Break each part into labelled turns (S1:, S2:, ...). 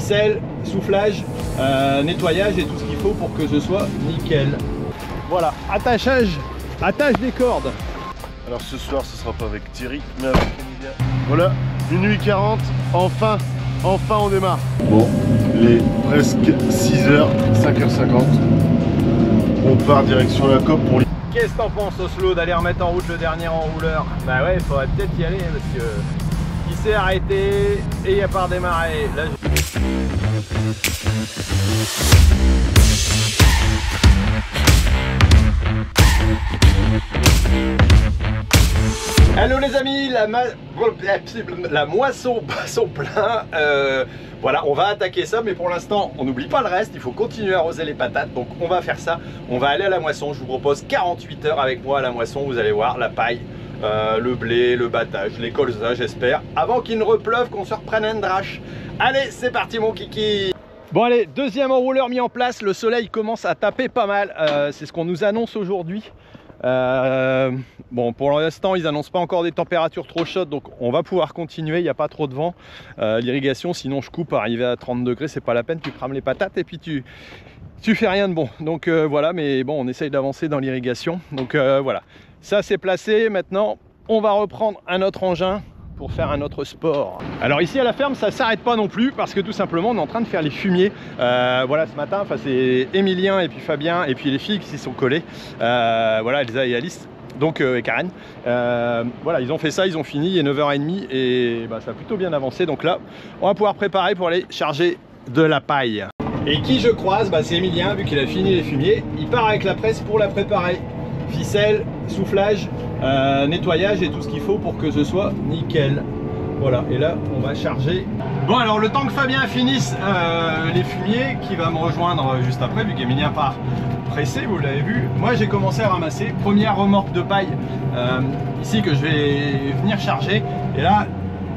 S1: ficelle, soufflage, nettoyage et tout ce qu'il faut pour que ce soit nickel. Voilà, attache des cordes.
S2: Alors ce soir ce sera pas avec Thierry mais avec Emilia. Voilà, minuit 40, enfin on démarre. Bon, il est presque 6h, 5h50. On part direction la COP pour...
S1: Qu'est-ce que t'en penses Oslo d'aller remettre en route le dernier enrouleur? Bah ouais, il faudrait peut-être y aller parce que il s'est arrêté et il n'a pas redémarré. Là, Hello les amis, la moisson son plein. Voilà, on va attaquer ça, mais pour l'instant, on n'oublie pas le reste. Il faut continuer à arroser les patates, donc on va faire ça. On va aller à la moisson. Je vous propose 48 heures avec moi à la moisson. Vous allez voir la paille, le blé, le battage, les colzas, j'espère, avant qu'il ne repleuve, qu'on se reprenne un drache. Allez, c'est parti mon kiki. Bon allez, deuxième enrouleur mis en place. Le soleil commence à taper pas mal. C'est ce qu'on nous annonce aujourd'hui. Bon, pour l'instant ils annoncent pas encore des températures trop chaudes, donc on va pouvoir continuer. Il n'y a pas trop de vent, l'irrigation, sinon je coupe. Arrivé à 30 degrés, c'est pas la peine, tu crames les patates et puis tu fais rien de bon. Donc voilà, mais bon, on essaye d'avancer dans l'irrigation. Donc voilà, ça c'est placé. Maintenant on va reprendre un autre engin pour faire un autre sport. Alors ici à la ferme ça s'arrête pas non plus, parce que tout simplement on est en train de faire les fumiers. Voilà, ce matin, enfin c'est Emilien et puis Fabien et puis les filles qui s'y sont collées, voilà, Elsa et Alice, donc et Karen, voilà, ils ont fait ça, ils ont fini, il est 9h30 et bah, ça a plutôt bien avancé. Donc là on va pouvoir préparer pour aller charger de la paille. Et qui je croise, bah, c'est Emilien, vu qu'il a fini les fumiers, il part avec la presse pour la préparer. Ficelle, soufflage, nettoyage et tout ce qu'il faut pour que ce soit nickel. Voilà, et là on va charger. Bon, alors le temps que Fabien finisse les fumiers, qui va me rejoindre juste après, vu qu'Emilien part pressé, vous l'avez vu, moi j'ai commencé à ramasser. Première remorque de paille ici que je vais venir charger. Et là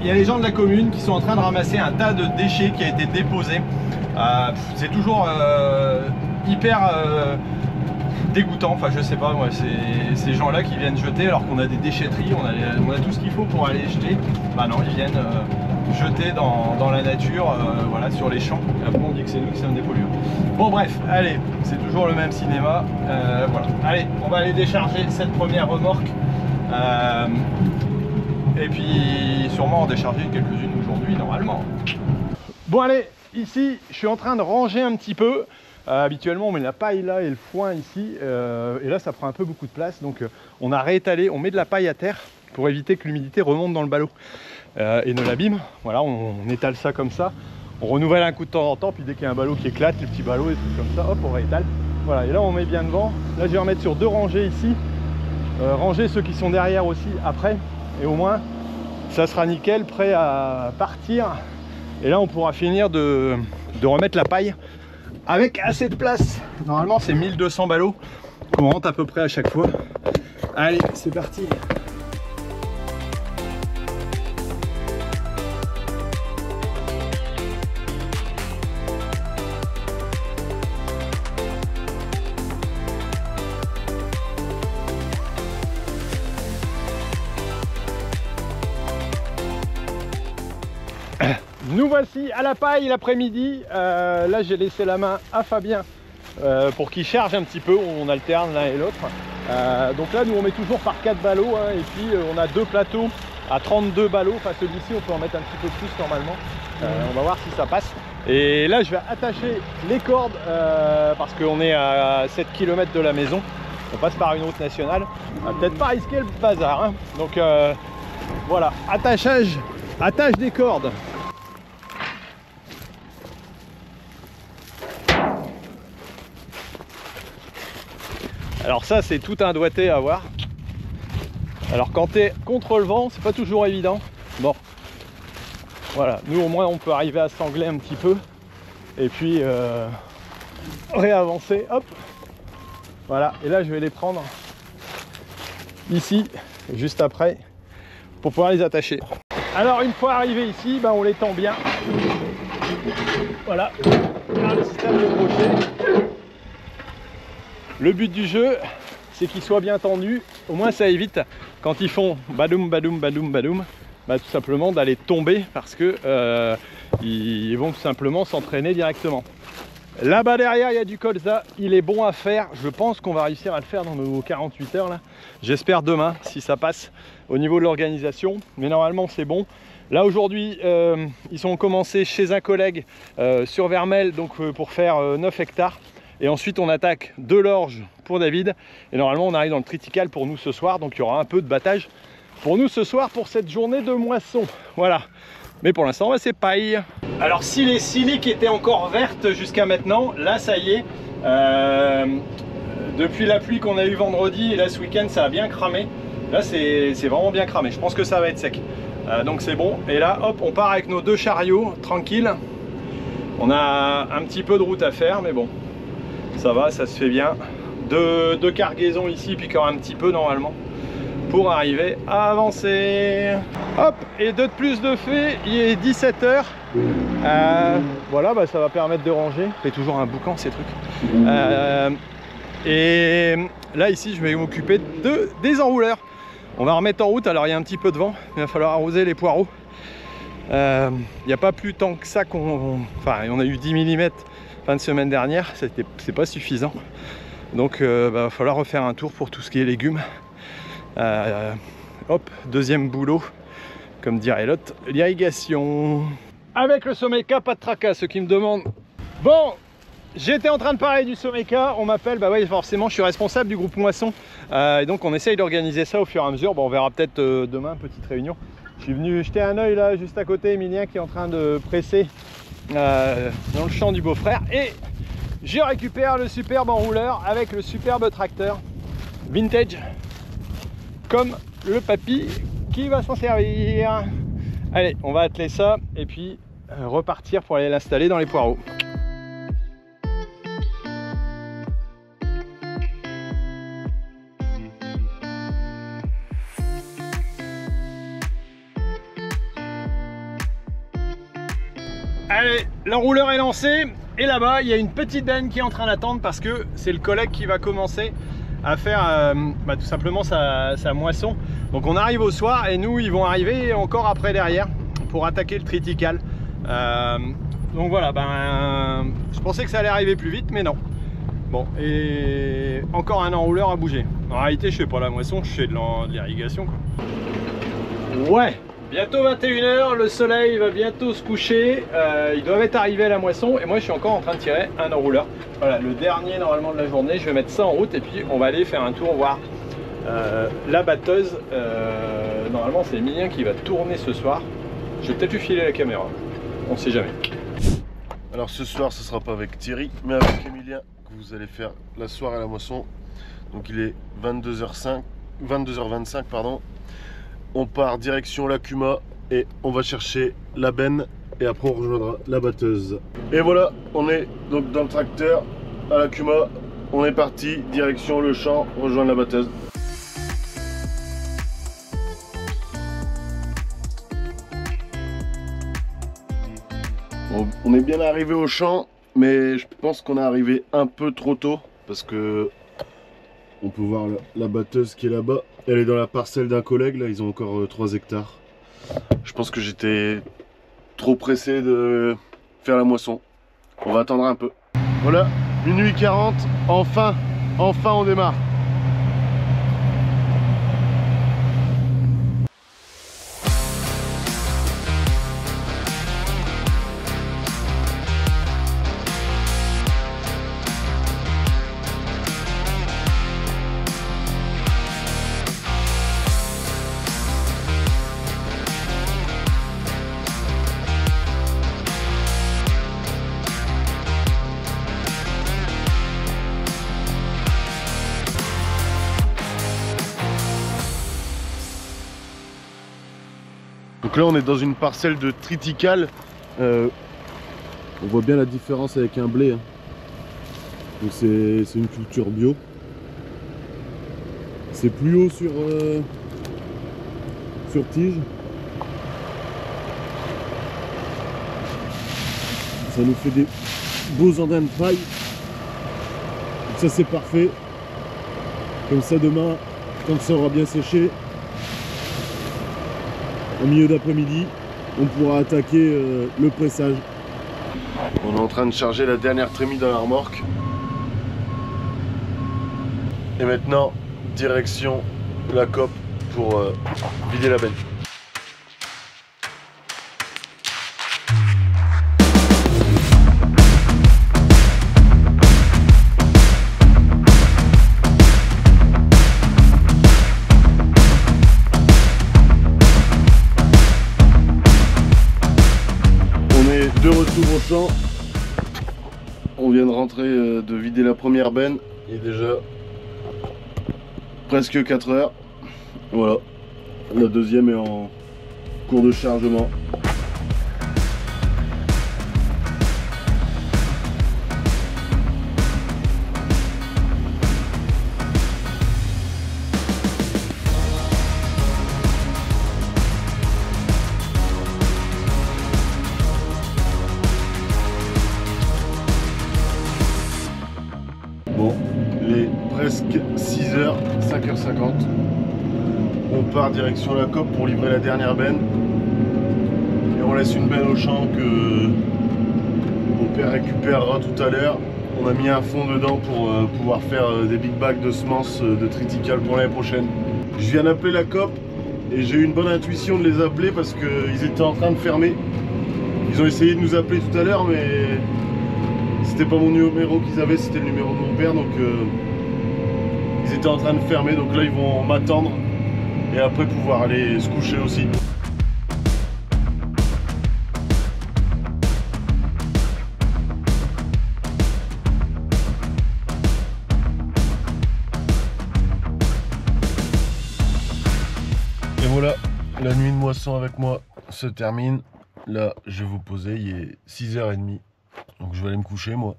S1: il y a les gens de la commune qui sont en train de ramasser un tas de déchets qui a été déposé. C'est toujours hyper dégoûtant, enfin je sais pas moi, c'est ces gens là qui viennent jeter alors qu'on a des déchetteries, on a tout ce qu'il faut pour aller jeter. Bah non, ils viennent jeter dans la nature, voilà, sur les champs. Et après on dit que c'est nous qui sommes des pollueurs. Bon bref, allez, c'est toujours le même cinéma. Voilà, allez, on va aller décharger cette première remorque et puis sûrement en décharger quelques-unes aujourd'hui normalement. Bon allez, ici je suis en train de ranger un petit peu. Habituellement on met la paille là et le foin ici, et là ça prend un peu beaucoup de place, donc on a réétalé, on met de la paille à terre pour éviter que l'humidité remonte dans le ballot et ne l'abîme. Voilà, on étale ça comme ça, on renouvelle un coup de temps en temps, puis dès qu'il y a un ballot qui éclate, les petits ballots et trucs comme ça, hop, on réétale. Voilà, et là on met bien devant. Là je vais remettre sur 2 rangées ici, ranger ceux qui sont derrière aussi après, et au moins ça sera nickel, prêt à partir. Et là on pourra finir de remettre la paille avec assez de place. Normalement c'est 1200 ballots qu'on rentre à peu près à chaque fois. Allez, c'est parti. Nous voici à la paille l'après-midi. Là j'ai laissé la main à Fabien pour qu'il charge un petit peu, on alterne l'un et l'autre. Donc là nous on met toujours par 4 ballots, hein, et puis on a 2 plateaux à 32 ballots. Enfin celui-ci on peut en mettre un petit peu plus normalement. On va voir si ça passe. Et là je vais attacher les cordes parce qu'on est à 7 km de la maison. On passe par une route nationale. On va peut-être pas risquer le bazar, hein. Donc voilà, attache des cordes. Alors ça c'est tout un doigté à voir. Alors quand tu es contre le vent, c'est pas toujours évident. Bon, voilà, nous au moins on peut arriver à s'angler un petit peu et puis réavancer, hop. Voilà, et là je vais les prendre ici, juste après, pour pouvoir les attacher. Alors une fois arrivé ici, ben, on les tend bien. Voilà, par le système de crochet. Le but du jeu, c'est qu'ils soient bien tendus. Au moins ça évite, quand ils font badoum, badoum, badoum, badoum, bah, tout simplement d'aller tomber, parce que ils vont tout simplement s'entraîner directement. Là-bas derrière, il y a du colza, il est bon à faire. Je pense qu'on va réussir à le faire dans nos 48 heures là. J'espère demain, si ça passe au niveau de l'organisation. Mais normalement, c'est bon. Là aujourd'hui, ils ont commencé chez un collègue sur Vermel, donc pour faire 9 hectares. Et ensuite, on attaque de l'orge pour David. Et normalement, on arrive dans le triticale pour nous ce soir. Donc il y aura un peu de battage pour nous ce soir pour cette journée de moisson. Voilà. Mais pour l'instant, c'est paille. Alors si les siliques étaient encore vertes jusqu'à maintenant, là ça y est, depuis la pluie qu'on a eu vendredi et là ce week-end ça a bien cramé. Là c'est vraiment bien cramé, je pense que ça va être sec. Donc c'est bon, et là hop on part avec nos 2 chariots, tranquille. On a un petit peu de route à faire mais bon, ça va, ça se fait bien. Deux cargaisons ici, puis encore un petit peu normalement, pour arriver à avancer. Hop, et 2 de plus de fait, il est 17 h. Voilà, bah, ça va permettre de ranger. C'est toujours un boucan ces trucs. Et là ici, je vais m'occuper des enrouleurs. On va remettre en route, alors il y a un petit peu de vent, il va falloir arroser les poireaux. Il n'y a pas plus tant que ça enfin, on a eu 10 mm fin de semaine dernière, c'est pas suffisant. Donc va falloir refaire un tour pour tout ce qui est légumes. Hop, deuxième boulot, comme dirait l'autre, l'irrigation. Avec le Someka, pas de tracas, ceux qui me demandent. Bon, j'étais en train de parler du Someka, on m'appelle, bah oui forcément je suis responsable du groupe moisson. Et donc on essaye d'organiser ça au fur et à mesure. Bon, on verra peut-être demain, petite réunion. Je suis venu jeter un oeil là juste à côté, Emilien qui est en train de presser dans le champ du beau-frère. Et je récupère le superbe enrouleur avec le superbe tracteur vintage, comme le papy qui va s'en servir. Allez, on va atteler ça et puis repartir pour aller l'installer dans les poireaux. Allez, l'enrouleur est lancé et là-bas il y a une petite benne qui est en train d'attendre parce que c'est le collègue qui va commencer à faire tout simplement sa moisson. Donc on arrive au soir et nous ils vont arriver encore après derrière pour attaquer le triticale. Donc voilà, je pensais que ça allait arriver plus vite mais non. Bon, et encore un enrouleur à bouger. En réalité je fais pas la moisson, je fais de l'irrigation quoi. Ouais, bientôt 21 h, le soleil va bientôt se coucher, ils doivent être arrivés à la moisson et moi je suis encore en train de tirer un enrouleur. Voilà, le dernier normalement de la journée, je vais mettre ça en route et puis on va aller faire un tour voir la batteuse. Normalement c'est Emilien qui va tourner ce soir. Je vais peut-être lui filer la caméra, on sait jamais.
S2: Alors ce soir ce sera pas avec Thierry mais avec Emilien que vous allez faire la soirée à la moisson. Donc il est 22h25 pardon. On part direction la Cuma et on va chercher la benne et après on rejoindra la batteuse. Et voilà, on est donc dans le tracteur à la Cuma, on est parti direction le champ, rejoindre la batteuse. On est bien arrivé au champ, mais je pense qu'on est arrivé un peu trop tôt parce que on peut voir la batteuse qui est là-bas. Elle est dans la parcelle d'un collègue, là ils ont encore 3 hectares. Je pense que j'étais trop pressé de faire la moisson. On va attendre un peu. Voilà, minuit 40, enfin on démarre. Donc là on est dans une parcelle de triticale. On voit bien la différence avec un blé. Hein. Donc c'est une culture bio. C'est plus haut sur tige. Ça nous fait des beaux andins de paille. Donc ça c'est parfait. Comme ça demain, quand ça aura bien séché, au milieu d'après-midi, on pourra attaquer le pressage. On est en train de charger la dernière trémie dans la remorque. Et maintenant, direction la cope pour vider la benne. De retour au champ, on vient de rentrer, de vider la première benne, il est déjà presque 4 heures, voilà, la deuxième est en cours de chargement. Bon, il est presque 6h, 5h50. On part direction la cope pour livrer la dernière benne. Et on laisse une benne au champ que mon père récupérera tout à l'heure. On a mis un fond dedans pour pouvoir faire des big bags de semences de triticale pour l'année prochaine. Je viens d'appeler la cope et j'ai eu une bonne intuition de les appeler parce qu'ils étaient en train de fermer. Ils ont essayé de nous appeler tout à l'heure, mais c'était pas mon numéro qu'ils avaient, c'était le numéro de mon père, donc ils étaient en train de fermer, donc là ils vont m'attendre et après pouvoir aller se coucher aussi. Et voilà, la nuit de moisson avec moi se termine. Là je vais vous poser, il est 6h30. Donc je vais aller me coucher moi.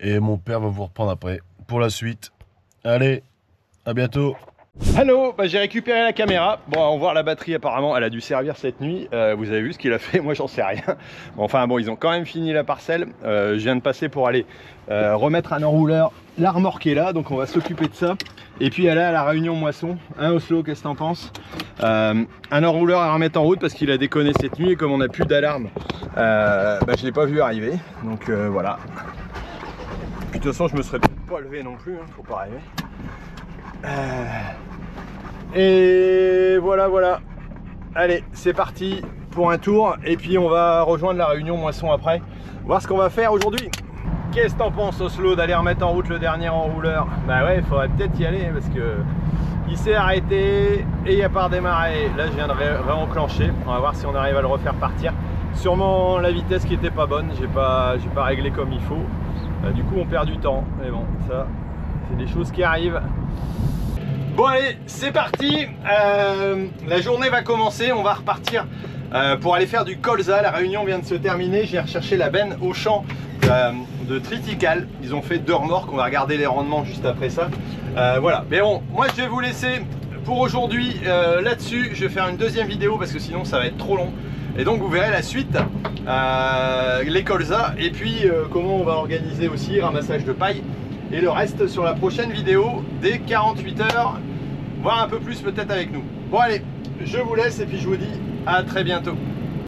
S2: Et mon père va vous reprendre après pour la suite. Allez, à bientôt.
S1: Hello, j'ai récupéré la caméra. Bon, on va voir la batterie apparemment, elle a dû servir cette nuit. Vous avez vu ce qu'il a fait, moi j'en sais rien. Bon, enfin bon, ils ont quand même fini la parcelle. Je viens de passer pour aller remettre un enrouleur. La remorque est là, donc on va s'occuper de ça. Et puis aller à la réunion moisson. Hein Oslo, qu'est-ce que t'en penses? Un enrouleur à remettre en route parce qu'il a déconné cette nuit et comme on n'a plus d'alarme, je l'ai pas vu arriver. Donc voilà. Puis de toute façon, je me serais pas levé non plus, hein, faut pas rêver. Et voilà. Allez, c'est parti pour un tour. Et puis on va rejoindre la réunion moisson après. Voir ce qu'on va faire aujourd'hui. Qu'est-ce que t'en penses Oslo d'aller remettre en route le dernier enrouleur? Bah ouais, il faudrait peut-être y aller parce que il s'est arrêté et il n'a pas redémarré. Là je viens de réenclencher. On va voir si on arrive à le refaire partir. Sûrement la vitesse qui était pas bonne, j'ai pas réglé comme il faut. Du coup on perd du temps. Mais bon, ça c'est des choses qui arrivent. Bon allez, c'est parti. La journée va commencer, on va repartir pour aller faire du colza. La réunion vient de se terminer, j'ai recherché la benne au champ de triticale. Ils ont fait 2 remorques, on va regarder les rendements juste après ça. Voilà, mais bon, moi je vais vous laisser pour aujourd'hui là-dessus. Je vais faire une deuxième vidéo parce que sinon ça va être trop long. Et donc vous verrez la suite, les colza et puis comment on va organiser aussi ramassage de paille. Et le reste sur la prochaine vidéo dès 48 heures, voire un peu plus peut-être avec nous. Bon allez, je vous laisse et puis je vous dis à très bientôt.